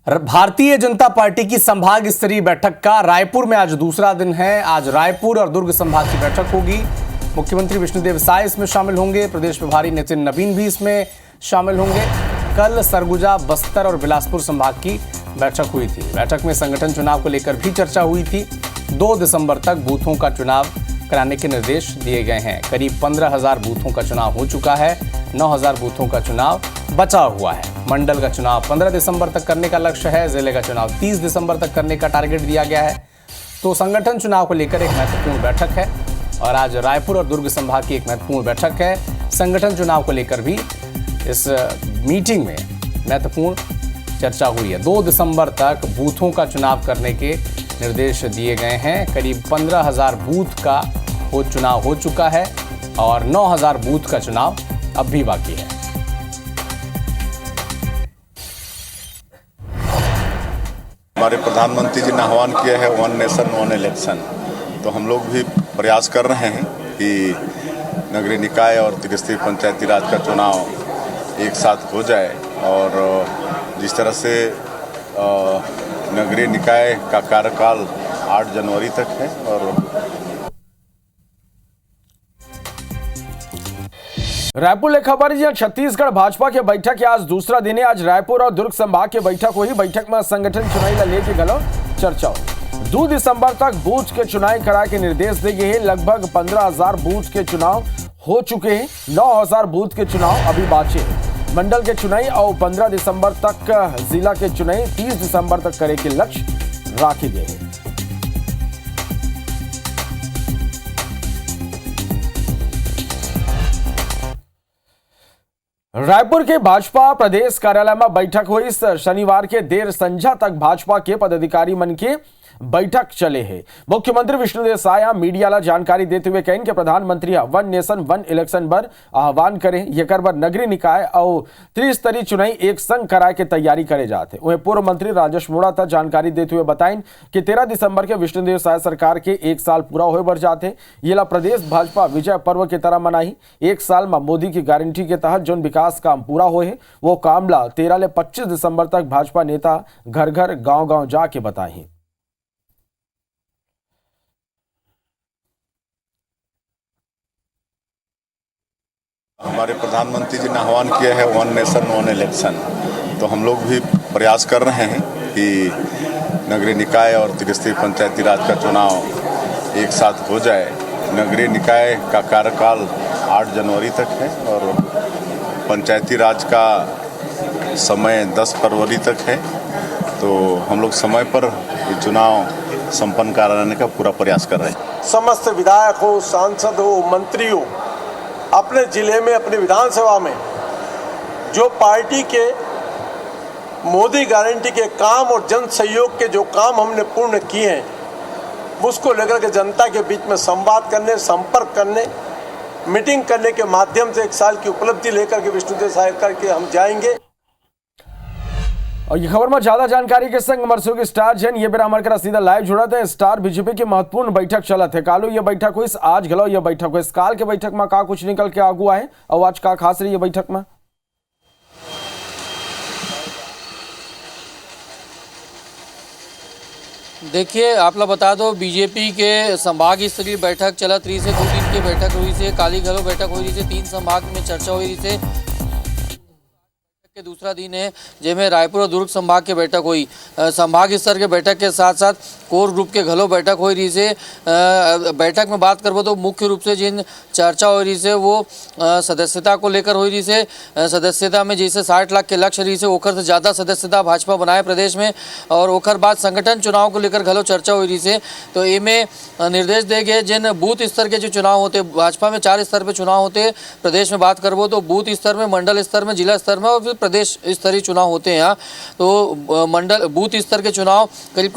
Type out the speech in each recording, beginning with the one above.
Bharatiya Janata party की संभाग स्तरीय बैठक का रायपुर में आज दूसरा दिन है। आज रायपुर और दुर्ग संभाग की बैठक होगी। मुख्यमंत्री विष्णुदेव साय इसमें शामिल होंगे। प्रदेश प्रभारी नितिन नवीन भी इसमें शामिल होंगे। कल सरगुजा, बस्तर और बिलासपुर संभाग की बैठक हुई थी। बैठक में संगठन चुनाव को लेकर भी चर्चा हुई थी। 2 दिसंबर तक बूथों का चुनाव कराने के निर्देश दिए गए हैं। करीब 15,000 बूथों का चुनाव हो चुका है। 9,000 बूथों का चुनाव बचा हुआ है। मंडल का चुनाव 15 दिसंबर तक करने का लक्ष्य है। जिले का चुनाव 30 दिसंबर तक करने का टारगेट दिया गया है। तो संगठन चुनाव को लेकर एक महत्वपूर्ण बैठक है और आज रायपुर और दुर्ग संभाग की एक महत्वपूर्ण बैठक है। संगठन चुनाव को लेकर भी इस मीटिंग में महत्वपूर्ण चर्चा हुई है। 2 दिसंबर तक बूथों का चुनाव करने के निर्देश दिए गए हैं। करीब 15,000 बूथ का चुनाव हो चुका है और 9,000 बूथ का चुनाव अब भी बाकी है। हमारे प्रधानमंत्री जी ने आह्वान किया है 1 नेशन 1 इलेक्शन। तो हम लोग भी प्रयास कर रहे हैं कि नगरीय निकाय और त्रिस्तरीय पंचायती राज का चुनाव एक साथ हो जाए। और जिस तरह से नगरीय निकाय का कार्यकाल 8 जनवरी तक है और रायपुर ले खबर है, छत्तीसगढ़ भाजपा के बैठक के आज दूसरा दिन है। आज रायपुर और दुर्ग संभाग के बैठक हुई। बैठक में संगठन चुनाव ला लेके गलो चर्चा हुई। 2 दिसंबर तक बूथ के चुनाव करा के निर्देश दिए गए हैं। लगभग 15,000 बूथ के चुनाव हो चुके हैं। 9,000 बूथ के चुनाव अभी बाचे हैं। मंडल के चुनाव और 15 दिसंबर तक, जिला के चुनाव 30 दिसंबर तक करे के लक्ष्य रखे गए हैं। रायपुर के भाजपा प्रदेश कार्यालय में बैठक हुई। शनिवार के देर संझा तक भाजपा के पदाधिकारी मन के बैठक चले हैं। मुख्यमंत्री विष्णुदेव साय मीडिया ला जानकारी देते हुए कहें कि प्रधानमंत्री 1 नेशन 1 इलेक्शन पर आह्वान करें। यकर बर नगरीय निकाय और त्रिस्तरीय चुनाव एक संग कराए के तैयारी करे जाते। वहीं पूर्व मंत्री राजेश मोड़ा तक जानकारी देते हुए बताएं कि 13 दिसंबर के विष्णुदेव साय सरकार के 1 साल पूरा होए बर जाते। ये ला प्रदेश भाजपा विजय पर्व की तरह मनाई। 1 साल में मोदी की गारंटी के तहत जो विकास काम पूरा हुए है वो काम ला 13 ले 25 दिसंबर तक भाजपा नेता घर घर गांव गांव जाके बताए। हमारे प्रधानमंत्री जी ने आह्वान किया है 1 नेशन 1 इलेक्शन। तो हम लोग भी प्रयास कर रहे हैं कि नगरीय निकाय और त्रिस्तरीय पंचायती राज का चुनाव एक साथ हो जाए। नगरीय निकाय का कार्यकाल 8 जनवरी तक है और पंचायती राज का समय 10 फरवरी तक है। तो हम लोग समय पर ये चुनाव संपन्न कराने का पूरा प्रयास कर रहे हैं। समस्त विधायक हो, सांसद हो, मंत्री हो, अपने जिले में, अपनी विधानसभा में जो पार्टी के मोदी गारंटी के काम और जन सहयोग के जो काम हमने पूर्ण किए हैं उसको लेकर के जनता के बीच में संवाद करने, संपर्क करने, मीटिंग करने के माध्यम से 1 साल की उपलब्धि लेकर के विष्णुदेव साय करके हम जाएंगे। और ये खबर में ज्यादा जानकारी के संग हमारे सहयोगी स्टार जैन ये बेरा हमारे सीधा लाइव जुड़ा थे। स्टार बीजेपी की महत्वपूर्ण बैठक चला थे। कालू ये बैठक हुई, आज गलो ये बैठक हुई। इस काल के बैठक में का कुछ निकल के आगू आए और आज का खास रही है बैठक में? देखिए, आप लोग बता दो, बीजेपी के संभाग स्तरीय बैठक चला 3 से 2 दिन की बैठक हुई से। काली घरों बैठक हुई से 3 संभाग में चर्चा हुई से के दूसरा दिन है जिसमें रायपुर और दुर्ग संभाग के बैठक हुई। संभाग स्तर के बैठक के साथ साथ कोर ग्रुप के घलों बैठक हो रही से। बैठक में बात करबो तो मुख्य रूप से जिन चर्चा हो रही से वो सदस्यता को लेकर हो रही से। सदस्यता में जैसे 60 लाख के लक्ष्य रही से ओखर से ज़्यादा सदस्यता भाजपा बनाए प्रदेश में। और ओखर बाद संगठन चुनाव को लेकर घलों चर्चा हो रही से। तो इनमें निर्देश दे गए जिन बूथ स्तर के जो चुनाव होते, भाजपा में 4 स्तर पर चुनाव होते। प्रदेश में बात करबो तो बूथ स्तर में, मंडल स्तर में, जिला स्तर में और फिर प्रदेश स्तरीय चुनाव होते हैं यहाँ। तो मंडल बूथ स्तर के चुनाव करीब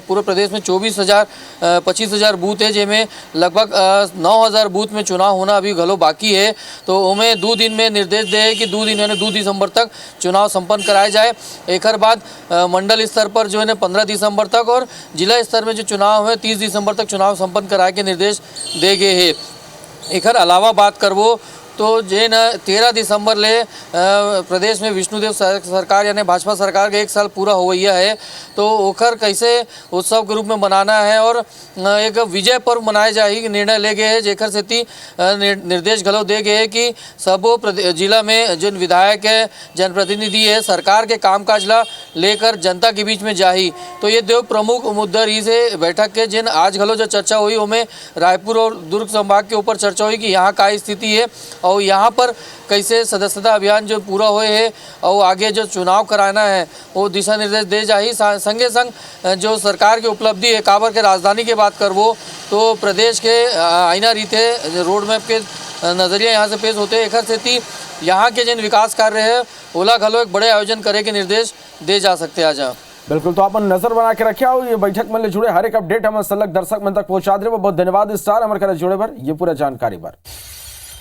पूरे प्रदेश में 25,000 बूथ है जिनमें लगभग 9,000 बूथ में चुनाव होना अभी घलो बाकी है। तो उनमें 2 दिन में निर्देश दे कि 2 दिन यानी 2 दिसंबर तक चुनाव संपन्न कराया जाए। एक बाद मंडल स्तर पर जो है 15 दिसंबर तक और जिला स्तर में जो चुनाव है 30 दिसंबर तक चुनाव संपन्न कराए के निर्देश दे गए हैं। एक अलावा बात करबो तो जे न 13 दिसंबर ले प्रदेश में विष्णुदेव सरकार यानी भाजपा सरकार के 1 साल पूरा होइया है, तो ओकर कैसे उत्सव के रूप में मनाना है और एक विजय पर्व मनाए जाही निर्णय ले गए है, जेकर सेती निर्देश घलो दे गए है कि सबो जिला में जो विधायक है, जनप्रतिनिधि है, सरकार के कामकाज ला लेकर जनता के बीच में जाही। तो ये दो प्रमुख मुद्दा रही से बैठक के जिन आज घलो जो चर्चा हुई उनमें रायपुर और दुर्ग संभाग के ऊपर चर्चा हुई कि यहाँ का स्थिति है और यहाँ पर कैसे सदस्यता अभियान जो पूरा हुए है और आगे जो चुनाव कराना है वो दिशा निर्देश दे जाही। संगे संग जो सरकार की उपलब्धि है, काबर के राजधानी की बात करबो तो प्रदेश के आईना रीते रोड मैप के नज़रिया यहाँ से पेश होते, एक सेती यहाँ के जिन विकास कार्य है ओला घलो एक बड़े आयोजन करे के निर्देश दे जा सकते आज। बिल्कुल, तो अपन नजर बना के रखे हो ये बैठक में जुड़े हर एक अपडेट हम सलग दर्शक मन तक पहुंचा दे। बहुत धन्यवाद स्टार हमारे जुड़े पर ये पूरा जानकारी पर।